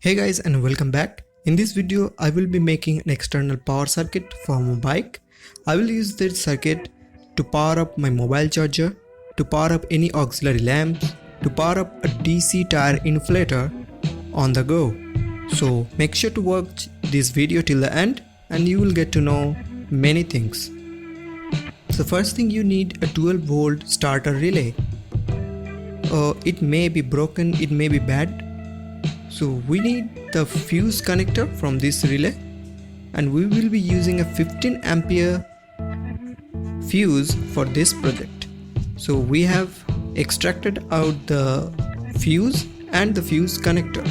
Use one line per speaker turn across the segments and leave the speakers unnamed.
Hey guys, and welcome back. In this video I will be making an external power circuit for my bike. I will use this circuit to power up my mobile charger, to power up any auxiliary lamps, to power up a DC tire inflator on the go. So make sure to watch this video till the end and you will get to know many things. So first thing, you need a 12 volt starter relay. It may be broken, it may be bad. So we need the fuse connector from this relay, and we will be using a 15 ampere fuse for this project. So we have extracted out the fuse and the fuse connector.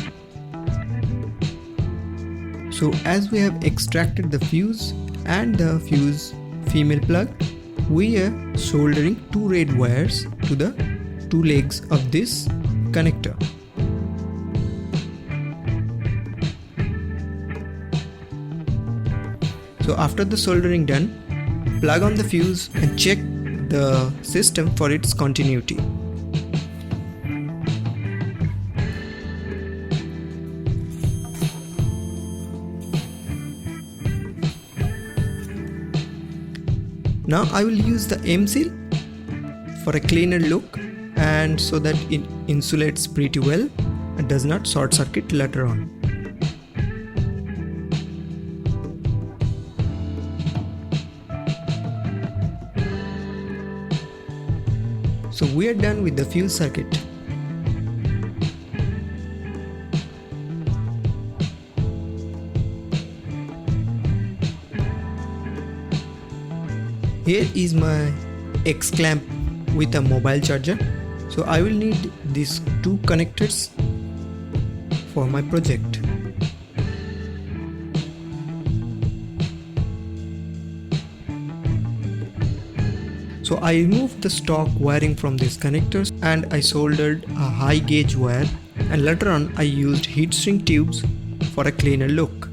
So as we have extracted the fuse and the fuse female plug, we are soldering two red wires to the two legs of this connector. So after the soldering done, plug on the fuse and check the system for its continuity. Now I will use the M-seal for a cleaner look and so that it insulates pretty well and does not short circuit later on. So we are done with the fuse circuit. Here is my X clamp with a mobile charger. So I will need these two connectors for my project. So I removed the stock wiring from these connectors and I soldered a high gauge wire, and later on I used heat shrink tubes for a cleaner look.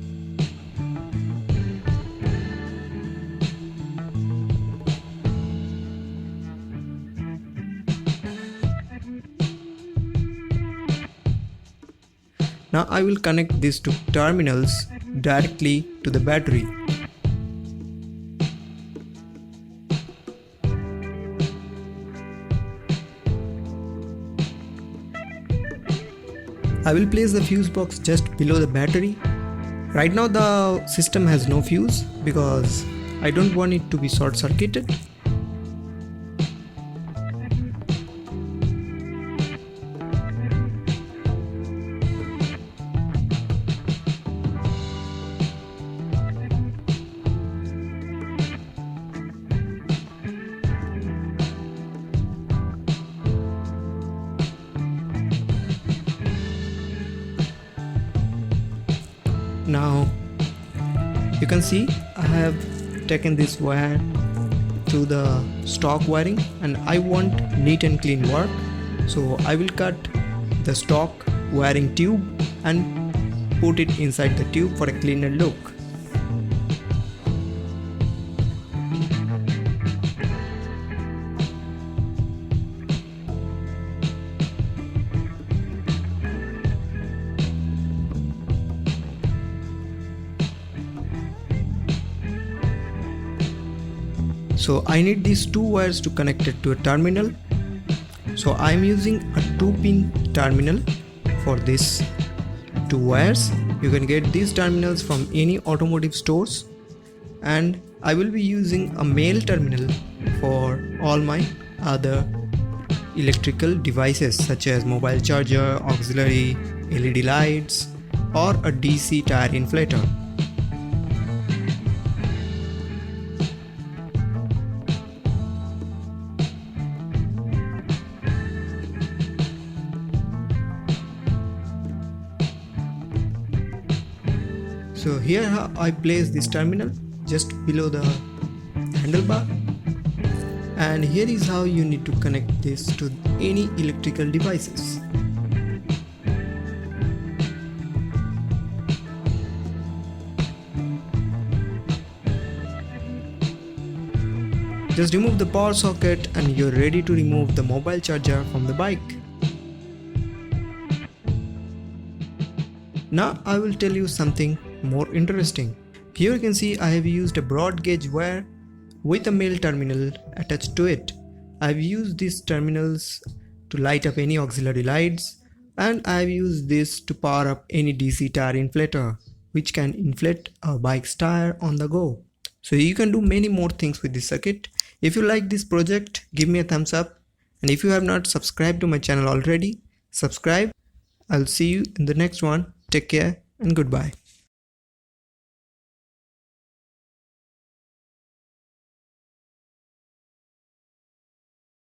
Now I will connect these two terminals directly to the battery. I will place the fuse box just below the battery. Right now the system has no fuse because I don't want it to be short circuited. Now you can see I have taken this wire to the stock wiring and I want neat and clean work. So I will cut the stock wiring tube and put it inside the tube for a cleaner look. So I need these two wires to connect it to a terminal. So I am using a 2-pin terminal for these two wires. You can get these terminals from any automotive stores, and I will be using a male terminal for all my other electrical devices such as mobile charger, auxiliary, LED lights, or a DC tire inflator. So here I place this terminal just below the handlebar, and here is how you need to connect this to any electrical devices. Just remove the power socket and you're ready to remove the mobile charger from the bike. Now I will tell you something more interesting. Here you can see I have used a broad gauge wire with a male terminal attached to it. I have used these terminals to light up any auxiliary lights, and I have used this to power up any DC tire inflator, which can inflate a bike's tire on the go. So you can do many more things with this circuit. If you like this project, give me a thumbs up, and if you have not subscribed to my channel already, subscribe. I'll see you in the next one. Take care and goodbye.